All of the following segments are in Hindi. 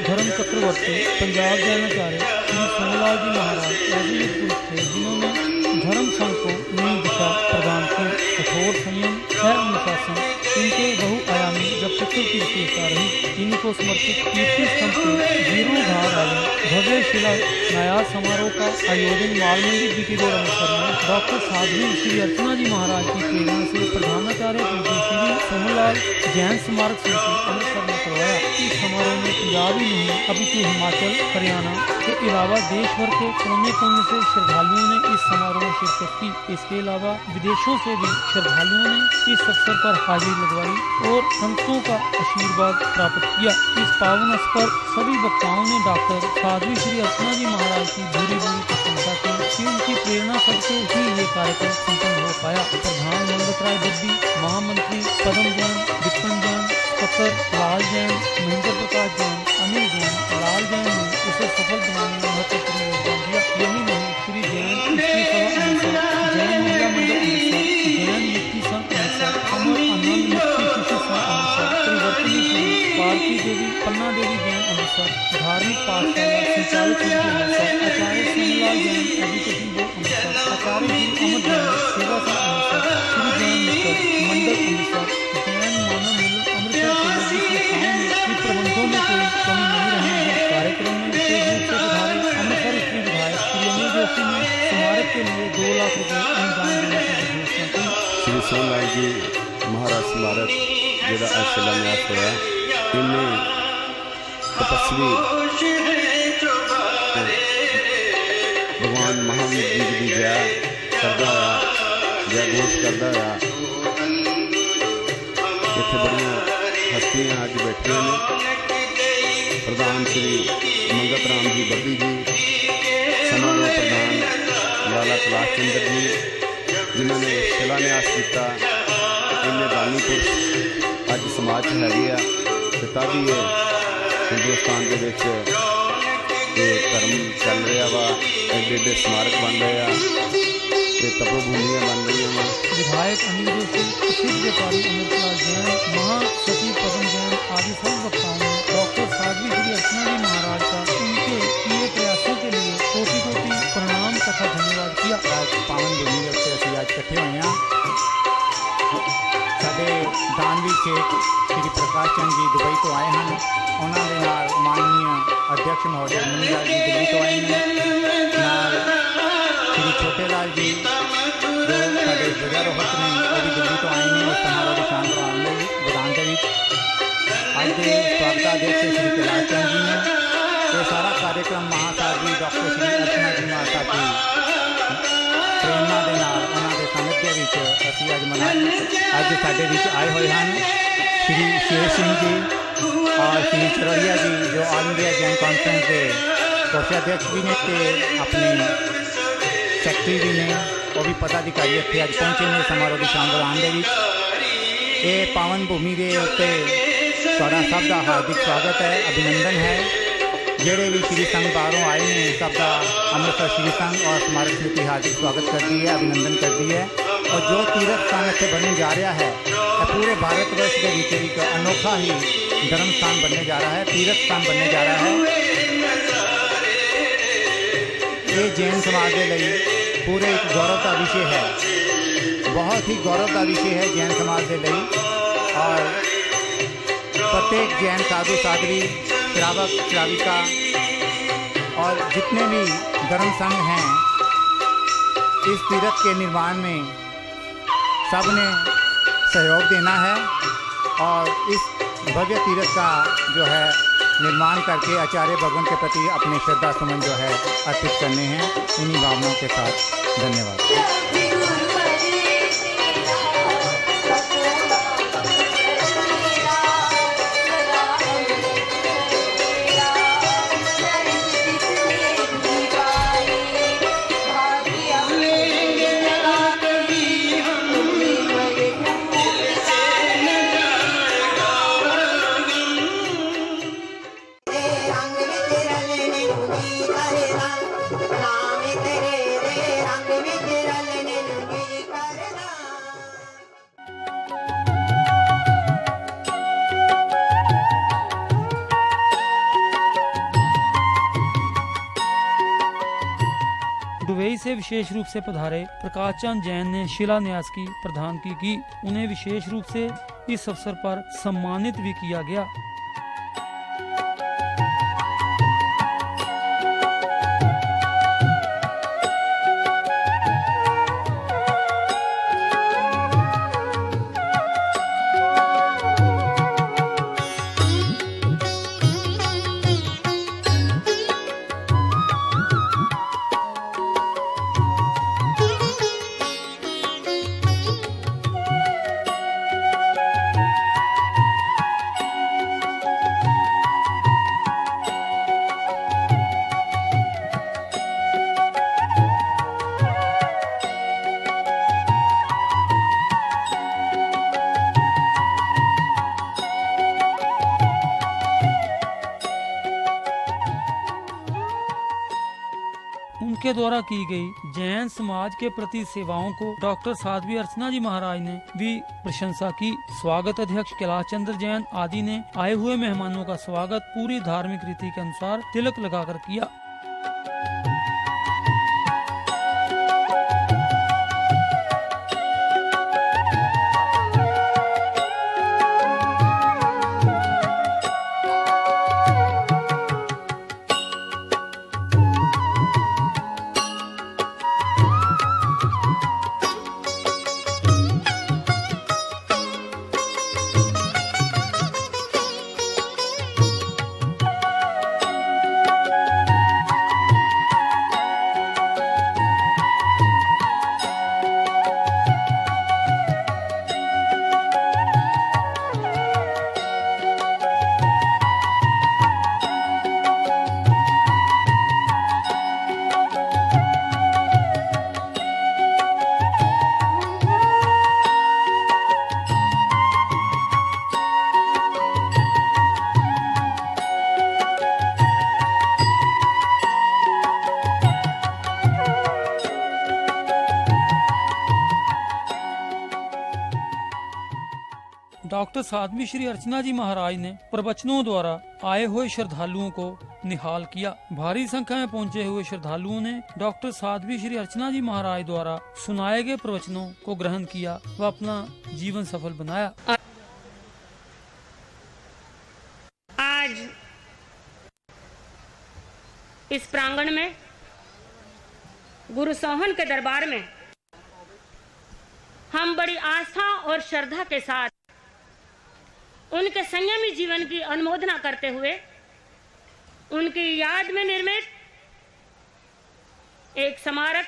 धर्म चक्रवर्ती पंजाब जैनाचार्य श्री सोमलाल जी महाराज ऐसे युग पुरुष थे जिन्होंने धर्म संघ को नई दिशा प्रदान की। कठोर संयम है अनुशासन इनके बहुआयामी जब चक्र की विशेषता रही। इनको समर्पित कीर्ति स्तंभ के जीर्णोद्धार आयोजन भव्य शिला न्यास समारोह का आयोजन मालमंडी बीती रोड अमृतसर में डॉक्टर साध्वी श्री अर्चना जी महाराज की प्रेरणा से प्रधानाचार्य पूज्य श्री सोमलाल जैन स्मारक समिति अमृतसर में करवाया। इस समारोह में पंजाब ही नहीं अपितु हिमाचल हरियाणा के अलावा देश भर के कोने कोने से श्रद्धालुओं ने इस समारोह में शिरकत की। इसके अलावा विदेशों से भी श्रद्धालुओं ने इस अवसर पर हाजिरी लगवाई और संतों का आशीर्वाद प्राप्त किया। इस पावन अवसर पर सभी वक्ताओं ने डॉक्टर साध्वी श्री अर्चना जी महाराज की भूरी भूरी प्रशंसा की। उनकी प्रेरणा सबसे ही ये कार्यक्रम संपन्न हो पाया। प्रधान नंदराय बद्दी, महामंत्री पदम जैन, विपिन जैन, फकर लाल जैन, महेंद्र प्रकाश जैन, अनिल जैन, लाल जैन ने इसे सफल बनाने में महत्वपूर्ण योगदान दिया। यही नहीं, श्री जैन स्त्री सभा अमृतसर, जैन महिला मंडल अमृतसर, जैन मुक्ति संघ अमृतसर, अमर आनंद मुक्ति शिशु संघ अमृतसर, परिवर्तनी संघ, पार्वती देवी, पन्ना देवी जैन अमृतसर, धार्मिक पाठशाला संचालित समिति अमृतसर, आचार्य सोमलाल जैन एजुकेशन बोर्ड अमृतसर, आचार्य श्री अमर जैन सेवा संघ अमृतसर, श्री जैन मित्र मंडल अमृतसर, जैन मानव मिलन अमृतसर सहयोगी संस्थाओं में श्री प्रबंधों में कोई कमी नहीं रही है। कार्यक्रम में विशेष रूप से पधारे अमृतसर स्त्री विधायक श्री अनिल जोशी ने स्मारक के लिए 2 लाख रुपए अनुदान देने की घोषणा की। श्री सोमलाल जी महाराज स्मारक जिहड़ा शिलान्यास होया, इन्हें तपस्वी भगवान महावीर जी की जय करता है, जय घोष करता है। इतने बड़िया हस्तियां अज बैठिया ने, प्रधान श्री मंगत राम जी बद्दी जी, समारोह प्रधान लाला कैलाश चंद्र जी जिन्होंने शिलान्यास किया। इन्हें दानी पुरुष अज समाज हैगे आ, तभी ये हिंदुस्तान के धर्म चल रहा वा, एडे एडे स्मारक बन रहे हैं, तपोभूमियां बन रही हैं। विधायक अनिल जोशी, प्रसिद्ध व्यापारी अमृतलाल जैन, महासचिव पदम जैन आदि सब वक्ताओं ने डॉक्टर साध्वी श्री अर्चना जी महाराज का उनके किए प्रयासों के लिए कोटि कोटि प्रणाम तथा धन्यवाद किया। आज पावन भूमि उत्ते असीं अज इकट्ठे हुए हैं। साडे दानवीर शेख श्री प्रकाश चंद जी दुबई तो आए हैं, उन्होंने नाल माननीय अध्यक्ष महोदय मुनीलाल जी दिल्ली तो आए हैं, नाल श्री छोटे लाल जी जो साडे ध्वजारोहक ने वो भी दिल्ली तो आए हैं। इस समारोह की शान बढ़ाने के अज के स्वागताध्यक्ष श्री कैलाश चंद जी ने ये सारा कार्यक्रम महासाध्वी डॉक्टर श्री अर्चना जी महाराज की प्रेरणा के नाल उन्होंने सानिध्य विच असीं अज मना अज साडे विच आए हुए हैं। श्री शेर सिंह जी और श्री चरड़िया जी जो ऑल इंडिया जैन कॉन्फ्रेंस के कोषाध्यक्ष भी ने ते अपने सैकटरी भी ने, वो भी पदाधिकारी इत्थे अज पहुंचे ने समारोह की शान बढ़ाने के। ये पावन भूमि के उत्ते तुहाडा सब का हार्दिक स्वागत है, अभिनंदन है। जेड़े भी श्री संघ बाहरों आए हैं सबका अमृतसर श्री संघ और स्मारक समिति हार्दिक स्वागत करती है, अभिनंदन करती है। और जो तीर्थ स्थान इतने बनने जा रहा है, पूरे भारतवर्ष के बीच एक अनोखा ही धर्म स्थान बनने जा रहा है, तीर्थ स्थान बनने जा रहा है। ये जैन समाज के लिए पूरे एक गौरव का विषय है, बहुत ही गौरव का विषय है जैन समाज के लिए। और प्रत्येक जैन साधु साध्वी, श्रावक श्राविका और जितने भी धर्म संघ हैं, इस तीर्थ के निर्माण में सब ने सहयोग देना है और इस भव्य तीर्थ का जो है निर्माण करके आचार्य भगवान के प्रति अपने श्रद्धा सुमन जो है अर्पित करने हैं। इन्हीं भावनाओं के साथ धन्यवाद। नाम तेरे रंग में दुबई से विशेष रूप से पधारे प्रकाश चंद जैन ने शिलान्यास की प्रधानगी की। उन्हें विशेष रूप से इस अवसर पर सम्मानित भी किया गया। उनके द्वारा की गई जैन समाज के प्रति सेवाओं को डॉक्टर साध्वी अर्चना जी महाराज ने भी प्रशंसा की। स्वागत अध्यक्ष कैलाश चंद्र जैन आदि ने आए हुए मेहमानों का स्वागत पूरी धार्मिक रीति के अनुसार तिलक लगाकर किया। डॉक्टर साध्वी श्री अर्चना जी महाराज ने प्रवचनों द्वारा आए हुए श्रद्धालुओं को निहाल किया। भारी संख्या में पहुंचे हुए श्रद्धालुओं ने डॉक्टर साध्वी श्री अर्चना जी महाराज द्वारा सुनाए गए प्रवचनों को ग्रहण किया व अपना जीवन सफल बनाया। आज इस प्रांगण में गुरु सोहन के दरबार में हम बड़ी आस्था और श्रद्धा के साथ उनके संयमी जीवन की अनुमोदना करते हुए उनकी याद में निर्मित एक स्मारक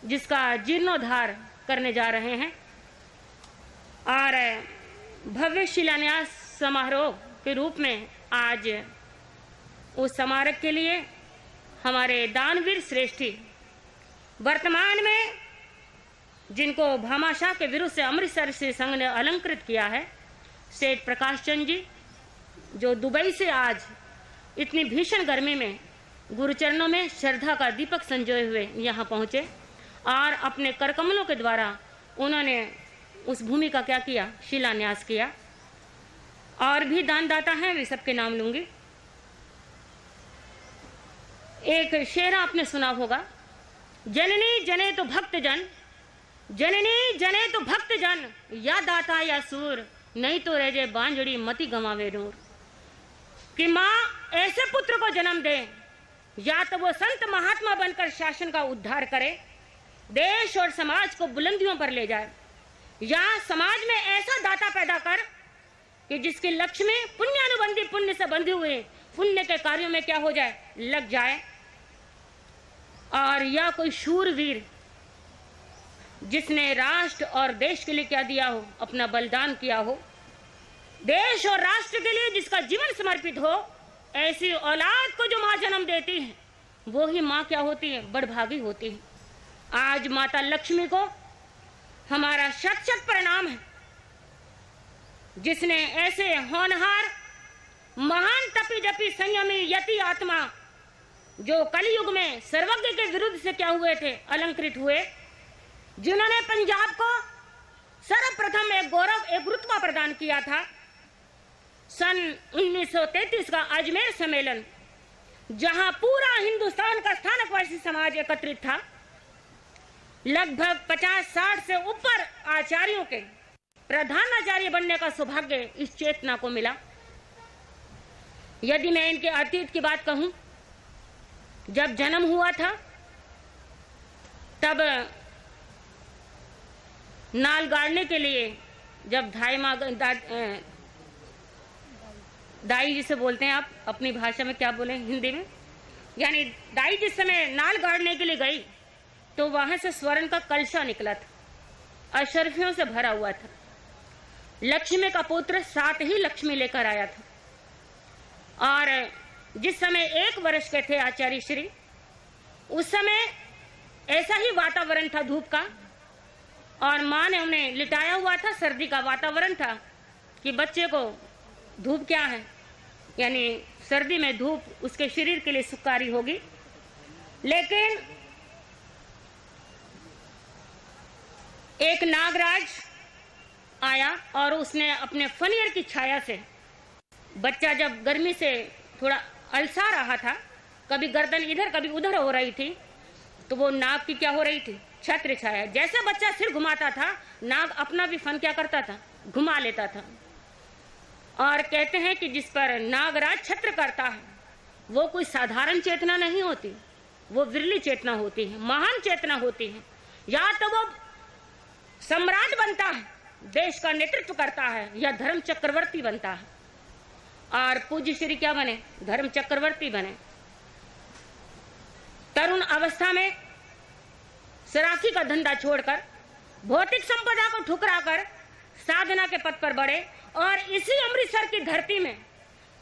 जिसका जीर्णोद्धार करने जा रहे हैं और भव्य शिलान्यास समारोह के रूप में आज उस स्मारक के लिए हमारे दानवीर श्रेष्ठी वर्तमान में जिनको भामाशाह के विरुद्ध से अमृतसर से संघ ने अलंकृत किया है, सेठ प्रकाश चंद जी, जो दुबई से आज इतनी भीषण गर्मी में गुरुचरणों में श्रद्धा का दीपक संजोए हुए यहाँ पहुँचे और अपने करकमलों के द्वारा उन्होंने उस भूमि का क्या किया, शिलान्यास किया। और भी दानदाता हैं, वे सबके नाम लूंगी। एक शेर आपने सुना होगा, जननी जने तो भक्त जन, जननी जने तो भक्त जन, या दाता या सूर, नहीं तो रह जाए बांझड़ी मती गंवावे नूर। कि माँ ऐसे पुत्र को जन्म दे या तो वो संत महात्मा बनकर शासन का उद्धार करे, देश और समाज को बुलंदियों पर ले जाए, या समाज में ऐसा दाता पैदा कर कि जिसकी लक्ष्मी पुण्यानुबंधी पुण्य से बंधी हुई पुण्य के कार्यों में क्या हो जाए, लग जाए। और या कोई शूरवीर जिसने राष्ट्र और देश के लिए क्या दिया हो, अपना बलिदान किया हो, देश और राष्ट्र के लिए जिसका जीवन समर्पित हो, ऐसी औलाद को जो माँ जन्म देती है वो ही माँ क्या होती है, बड़भागी होती है। आज माता लक्ष्मी को हमारा शत शत प्रणाम है, जिसने ऐसे होनहार महान तपी जपी संयमी यति आत्मा जो कलयुग में सर्वज्ञ के विरुद्ध से क्या हुए थे, अलंकृत हुए, जिन्होंने पंजाब को सर्वप्रथम एक गौरव एक रुतबा प्रदान किया था। सन 1933 का अजमेर सम्मेलन, जहां पूरा हिंदुस्तान का स्थानक वर्ष आदिवासी समाज एकत्रित था। लगभग 50-60 से ऊपर आचार्यों के प्रधानाचार्य बनने का सौभाग्य इस चेतना को मिला। यदि मैं इनके अतीत की बात कहूं, जब जन्म हुआ था तब नाल गाड़ने के लिए, जब दाई जिसे बोलते हैं आप अपनी भाषा में क्या बोले हिंदी में, यानी दाई जिस समय नाल गाड़ने के लिए गई तो वहां से स्वर्ण का कलशा निकला था, अशर्फियों से भरा हुआ था। लक्ष्मी का पुत्र 7 ही लक्ष्मी लेकर आया था। और जिस समय 1 वर्ष के थे आचार्य श्री, उस समय ऐसा ही वातावरण था धूप का, और माँ ने उन्हें लिटाया हुआ था। सर्दी का वातावरण था कि बच्चे को धूप क्या है, यानी सर्दी में धूप उसके शरीर के लिए सुखकारी होगी। लेकिन एक नागराज आया और उसने अपने फनियर की छाया से, बच्चा जब गर्मी से थोड़ा अलसा रहा था, कभी गर्दन इधर कभी उधर हो रही थी, तो वो नाग की क्या हो रही थी, छत्र छाया। जैसे बच्चा सिर घुमाता था, नाग अपना भी फन क्या करता था, घुमा लेता था। और कहते हैं कि जिस पर नागराज छत्र करता है वो कोई साधारण चेतना नहीं होती, वो विरली चेतना होती है, महान चेतना होती है। या तो वो सम्राट बनता है, देश का नेतृत्व करता है, या धर्म चक्रवर्ती बनता है। और पूज्य श्री क्या बने, धर्म चक्रवर्ती बने। तरुण अवस्था में सराफी का धंधा छोड़कर, भौतिक संपदा को ठुकराकर साधना के पथ पर बढ़े, और इसी अमृतसर की धरती में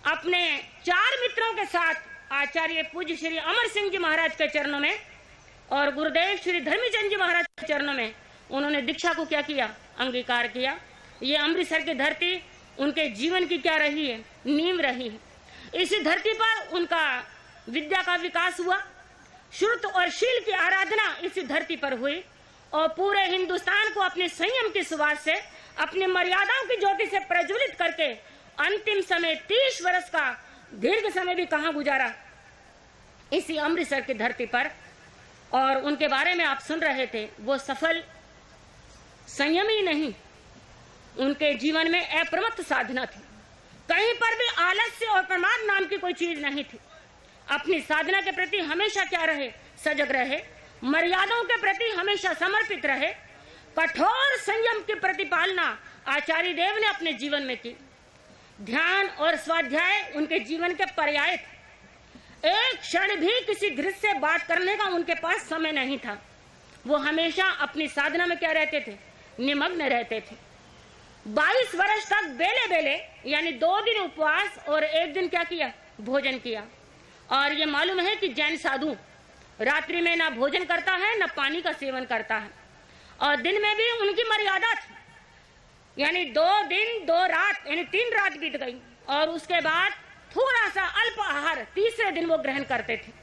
अपने 4 मित्रों के साथ आचार्य पूज्य श्री अमर सिंह जी महाराज के चरणों में और गुरुदेव श्री धर्मीचंद जी महाराज के चरणों में उन्होंने दीक्षा को क्या किया, अंगीकार किया। ये अमृतसर की धरती उनके जीवन की क्या रही है, नींव रही है। इसी धरती पर उनका विद्या का विकास हुआ, श्रुत और शील की आराधना इसी धरती पर हुई, और पूरे हिंदुस्तान को अपने संयम की सुवास से, अपनी मर्यादाओं की ज्योति से प्रज्वलित करके अंतिम समय 30 वर्ष का दीर्घ समय भी कहां गुजारा, इसी अमृतसर की धरती पर। और उनके बारे में आप सुन रहे थे, वो सफल संयम ही नहीं, उनके जीवन में अप्रमत्त साधना थी। कहीं पर भी आलस्य और प्रमाद नाम की कोई चीज नहीं थी। अपनी साधना के प्रति हमेशा क्या रहे, सजग रहे, मर्यादाओं के प्रति हमेशा समर्पित रहे। कठोर संयम की प्रतिपालना आचार्य देव ने अपने जीवन में की। ध्यान और स्वाध्याय उनके जीवन के पर्याय थे। एक क्षण भी किसी गृह से बात करने का उनके पास समय नहीं था। वो हमेशा अपनी साधना में क्या रहते थे, निमग्न रहते थे। 22 वर्ष तक बेले बेले यानी 2 दिन उपवास और 1 दिन क्या किया, भोजन किया। और ये मालूम है कि जैन साधु रात्रि में ना भोजन करता है ना पानी का सेवन करता है, और दिन में भी उनकी मर्यादा थी, यानी 2 दिन 2 रात यानी 3 रात बीत गई, और उसके बाद थोड़ा सा अल्प आहार तीसरे दिन वो ग्रहण करते थे।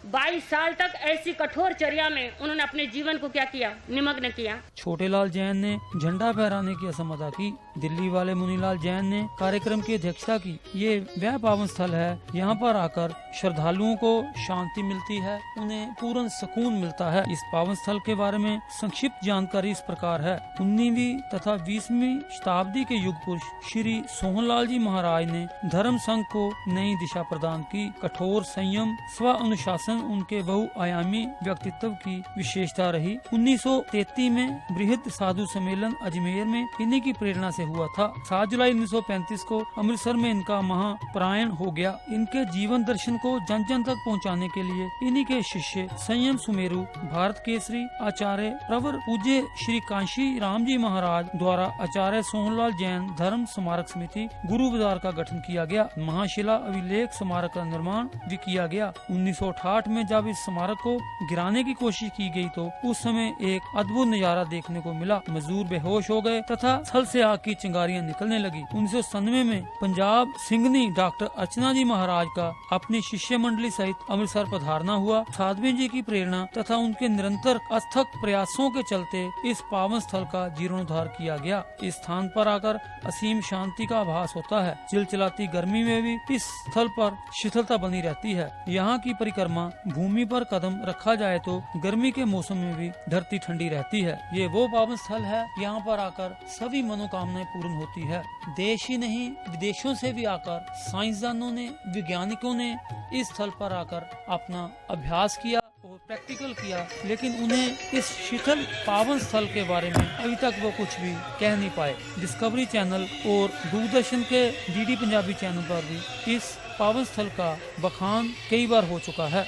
22 साल तक ऐसी कठोर चर्या में उन्होंने अपने जीवन को क्या किया, निमग्न किया। छोटेलाल जैन ने झंडा फहराने की असमता की। दिल्ली वाले मुनीलाल जैन ने कार्यक्रम की अध्यक्षता की। ये वह पावन स्थल है, यहाँ पर आकर श्रद्धालुओं को शांति मिलती है, उन्हें पूर्ण सुकून मिलता है। इस पावन स्थल के बारे में संक्षिप्त जानकारी इस प्रकार है। 19वीं तथा 20वीं शताब्दी के युग पुरुष श्री सोहनलाल जी महाराज ने धर्म संघ को नई दिशा प्रदान की। कठोर संयम, स्व अनुशासन उनके बहुआयामी व्यक्तित्व की विशेषता रही। 1933 में बृहद साधु सम्मेलन अजमेर में इन्हीं की प्रेरणा से हुआ था। 7 जुलाई 1935 को अमृतसर में इनका महाप्रयाण हो गया। इनके जीवन दर्शन को जन जन तक पहुंचाने के लिए इन्हीं के शिष्य संयम सुमेरु, भारत केसरी आचार्य प्रवर पूज्य श्री कांशी राम जी महाराज द्वारा आचार्य सोहनलाल जैन धर्म स्मारक समिति गुरु बाजार का गठन किया गया। महाशिला अभिलेख स्मारक का निर्माण भी किया गया। 1968 में जब इस स्मारक को गिराने की कोशिश की गई तो उस समय एक अद्भुत नजारा देखने को मिला। मजदूर बेहोश हो गए तथा स्थल से आग की चिंगारियां निकलने लगी। 1997 में पंजाब सिंघनी डॉक्टर अर्चना जी महाराज का अपनी शिष्य मंडली सहित अमृतसर पधारना हुआ। साधवी जी की प्रेरणा तथा उनके निरंतर अथक प्रयासों के चलते इस पावन स्थल का जीर्णोद्धार किया गया। इस स्थान पर आकर असीम शांति का आभास होता है। चिलचिलाती गर्मी में भी इस स्थल पर शीतलता बनी रहती है। यहाँ की परिक्रमा भूमि पर कदम रखा जाए तो गर्मी के मौसम में भी धरती ठंडी रहती है। ये वो पावन स्थल है, यहाँ पर आकर सभी मनोकामनाएं पूर्ण होती है। देश ही नहीं विदेशों से भी आकर साइंसदानों ने, वैज्ञानिकों ने इस स्थल पर आकर अपना अभ्यास किया और प्रैक्टिकल किया, लेकिन उन्हें इस शीतल पावन स्थल के बारे में अभी तक वो कुछ भी कह नहीं पाए। डिस्कवरी चैनल और दूरदर्शन के डीडी पंजाबी चैनल पर भी इस पावन स्थल का बखान कई बार हो चुका है।